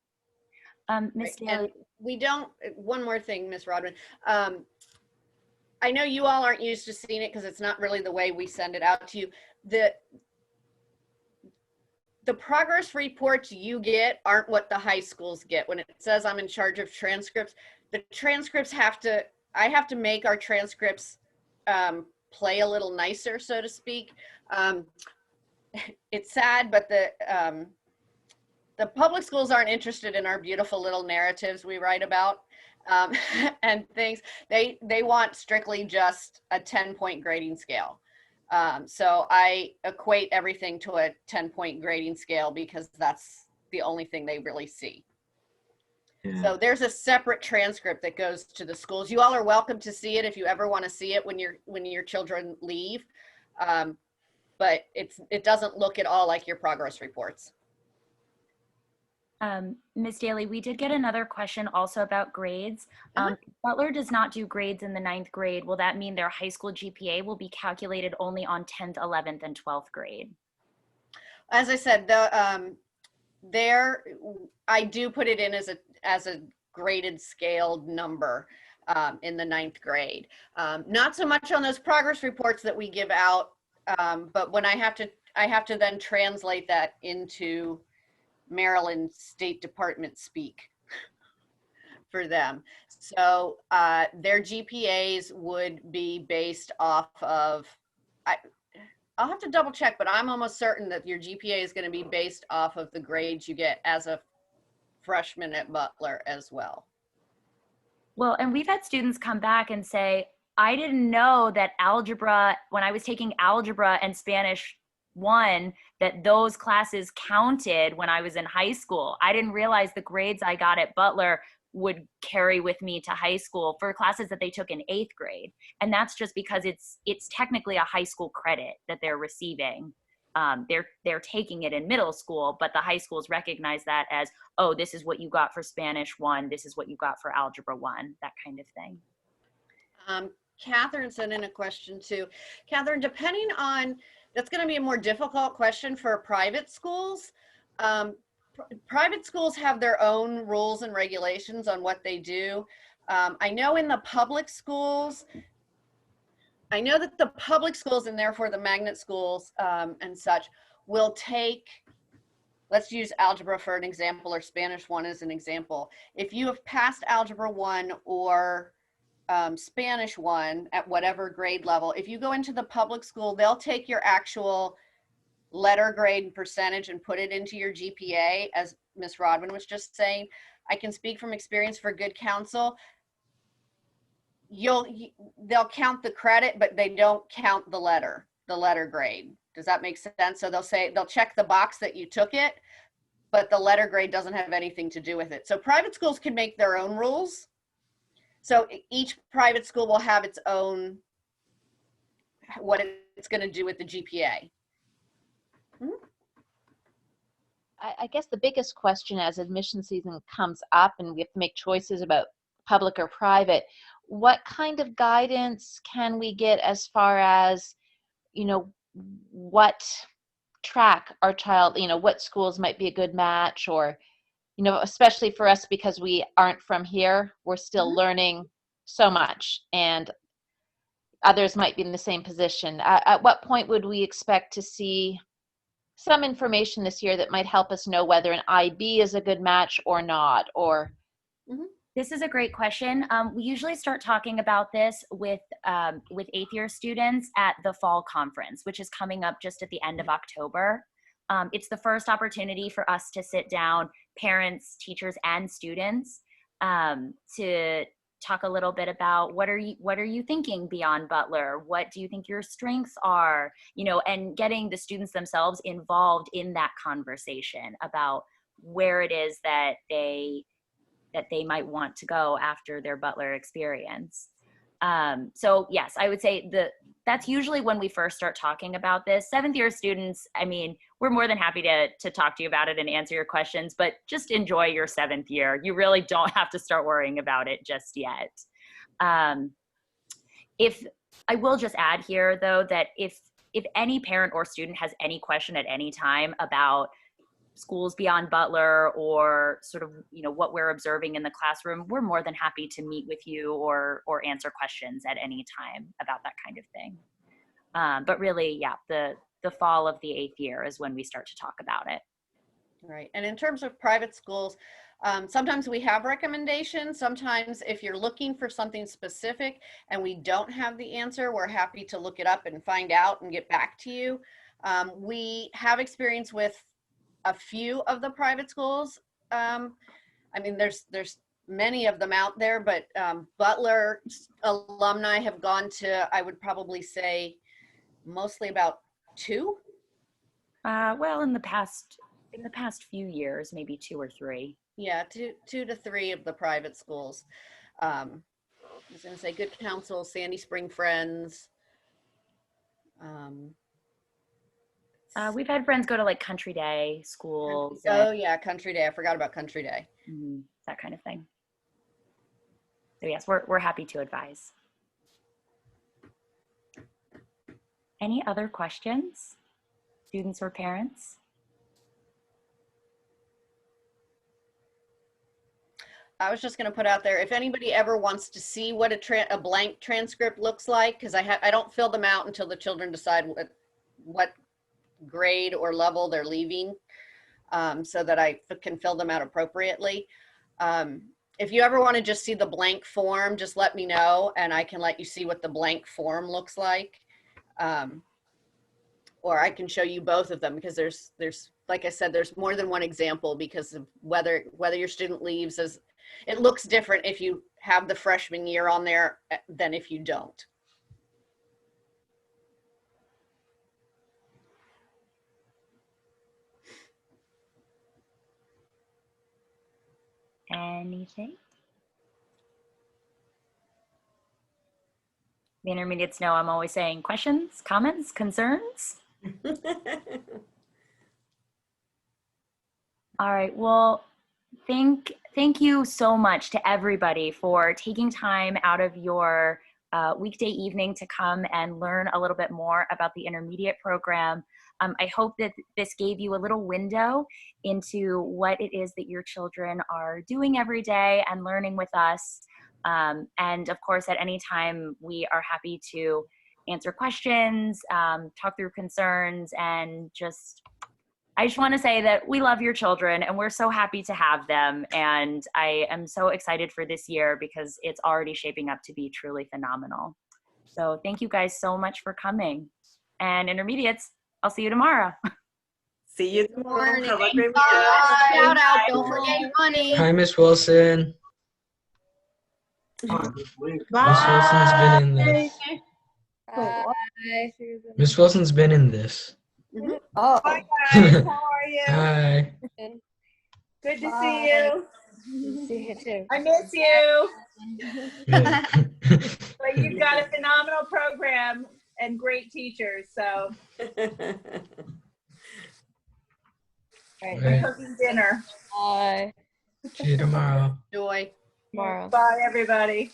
Ms. And we don't, one more thing, Ms. Rodman. I know you all aren't used to seeing it because it's not really the way we send it out to you. The progress reports you get aren't what the high schools get. When it says I'm in charge of transcripts, the transcripts I have to make our transcripts play a little nicer, so to speak. It's sad, but the public schools aren't interested in our beautiful little narratives we write about and things. They want strictly just a 10-point grading scale. So I equate everything to a 10-point grading scale because that's the only thing they really see. Yeah. So there's a separate transcript that goes to the schools. You all are welcome to see it if you ever want to see it when your children leave. But it doesn't look at all like your progress reports. Ms. Daly, we did get another question also about grades. Butler does not do grades in the 9th grade. Will that mean their high school GPA will be calculated only on 10th, 11th, and 12th grade? As I said, I do put it in as a graded scaled number in the 9th grade. Not so much on those progress reports that we give out, but when I have to then translate that into Maryland State Department speak for them. So their GPAs would be based off of, I'll have to double check, but I'm almost certain that your GPA is going to be based off of the grades you get as a freshman at Butler as well. Well, and we've had students come back and say, I didn't know that algebra, when I was taking algebra and Spanish 1, that those classes counted when I was in high school. I didn't realize the grades I got at Butler would carry with me to high school for classes that they took in 8th grade. And that's just because it's technically a high school credit that they're receiving. They're taking it in middle school, but the high schools recognize that as, oh, this is what you got for Spanish 1, this is what you got for algebra 1, that kind of thing. Catherine sent in a question too. Catherine, depending on, that's going to be a more difficult question for private schools. Private schools have their own rules and regulations on what they do. I know in the public schools, I know that the public schools and therefore the magnet schools and such will take, let's use algebra for an example, or Spanish 1 as an example. If you have passed algebra 1 or Spanish 1 at whatever grade level, if you go into the public school, they'll take your actual letter grade and percentage and put it into your GPA, as Ms. Rodman was just saying. I can speak from experience for good counsel. They'll count the credit, but they don't count the letter grade. Does that make sense? So they'll check the box that you took it, but the letter grade doesn't have anything to do with it. So private schools can make their own rules. So each private school will have its own, what it's going to do with the GPA. I guess the biggest question as admission season comes up and we have to make choices about public or private, what kind of guidance can we get as far as, what track our child, what schools might be a good match, or, especially for us because we aren't from here, we're still learning so much and others might be in the same position. At what point would we expect to see some information this year that might help us know whether an IB is a good match or not, or? This is a great question. We usually start talking about this with 8th year students at the fall conference, which is coming up just at the end of October. It's the first opportunity for us to sit down, parents, teachers, and students, to talk a little bit about what are you thinking beyond Butler? What do you think your strengths are? And getting the students themselves involved in that conversation about where it is that they might want to go after their Butler experience. So yes, I would say that's usually when we first start talking about this. 7th year students, we're more than happy to talk to you about it and answer your questions, but just enjoy your 7th year. You really don't have to start worrying about it just yet. If I will just add here though, that if any parent or student has any question at any time about schools beyond Butler or sort of, what we're observing in the classroom, we're more than happy to meet with you or answer questions at any time about that kind of thing. But really, yeah, the fall of the 8th year is when we start to talk about it. Right. And in terms of private schools, sometimes we have recommendations. Sometimes if you're looking for something specific and we don't have the answer, we're happy to look it up and find out and get back to you. We have experience with a few of the private schools. I mean, there's many of them out there, but Butler alumni have gone to, I would probably say, mostly about 2. Well, in the past few years, maybe 2 or 3. Yeah, 2 to 3 of the private schools. I was going to say Good Counsel, Sandy Spring Friends. We've had friends go to like Country Day schools. Oh yeah, Country Day. I forgot about Country Day. That kind of thing. So yes, we're happy to advise. Any other questions, students or parents? I was just going to put out there, if anybody ever wants to see what a blank transcript looks like, because I don't fill them out until the children decide what grade or level they're leaving, so that I can fill them out appropriately. If you ever want to just see the blank form, just let me know and I can let you see what the blank form looks like. Or I can show you both of them, because there's like I said, there's more than one example, because of whether your student leaves, it looks different if you have the freshman year on there than if you don't. Anything? The intermediates know I'm always saying questions, comments, concerns. All right, well, thank you so much to everybody for taking time out of your weekday evening to come and learn a little bit more about the intermediate program. I hope that this gave you a little window into what it is that your children are doing every day and learning with us. And of course, at any time, we are happy to answer questions, talk through concerns, and I just want to say that we love your children and we're so happy to have them. And I am so excited for this year because it's already shaping up to be truly phenomenal. So thank you guys so much for coming. And intermediates, I'll see you tomorrow. See you tomorrow. Morning. Have a great Shout out, don't forget money. Hi, Miss Wilson. Miss Wilson's been in this. Miss Wilson's been in this. Oh. Hi guys, how are you? Hi. Good to see you. See you too. I miss you. Yeah. But you've got a phenomenal program and great teachers. So Right. I'm cooking dinner. Bye. See you tomorrow. Joy. Tomorrow. Bye everybody.